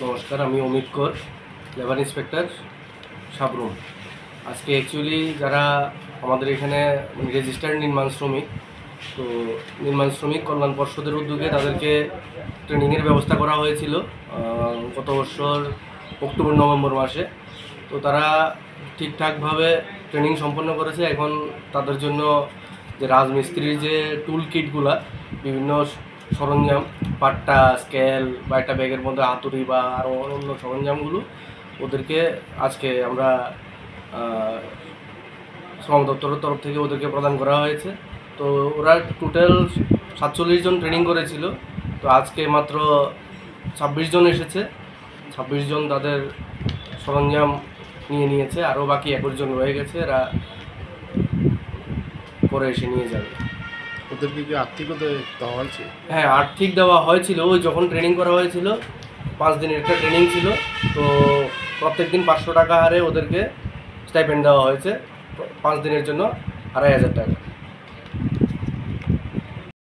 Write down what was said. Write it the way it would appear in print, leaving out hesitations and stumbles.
নমস্কার, আমি অমিত কর, লেবার ইন্সপেক্টর সাবরুম। আজকে অ্যাকচুয়ালি যারা আমাদের এখানে রেজিস্টার্ড নির্মাণ শ্রমিক, তো নির্মাণ শ্রমিক কল্যাণ পর্ষদের উদ্যোগে তাদেরকে ট্রেনিংয়ের ব্যবস্থা করা হয়েছিল গত বছর অক্টোবর-নভেম্বর মাসে। তো তারা ঠিকঠাকভাবে ট্রেনিং সম্পন্ন করেছে। এখন তাদের জন্য যে রাজমিস্ত্রির যে টুল কিটগুলা, বিভিন্ন সরঞ্জাম, পাট্টা, স্কেল বা একটা ব্যাগের মধ্যে হাতুড়ি বা আরও অন্য সরঞ্জামগুলো ওদেরকে আজকে আমরা শ্রম দপ্তরের তরফ থেকে ওদেরকে প্রদান করা হয়েছে। তো ওরা টোটাল 47 জন ট্রেনিং করেছিল। তো আজকে মাত্র 26 জন এসেছে। 26 জন তাদের সরঞ্জাম নিয়ে নিয়েছে, আরও বাকি 21 জন রয়ে গেছে, এরা পরে এসে নিয়ে যাবে। ওদেরকে কি আর্থিকও দেওয়া হয়েছে? হ্যাঁ, আর্থিক দেওয়া হয়েছিল। ওই যখন ট্রেনিং করা হয়েছিল 5 দিনের একটা ট্রেনিং ছিল, তো প্রত্যেক দিন 500 টাকা হারে ওদেরকে স্টাইপেন্ড দেওয়া হয়েছে। 5 দিনের জন্য 2500 টাকা।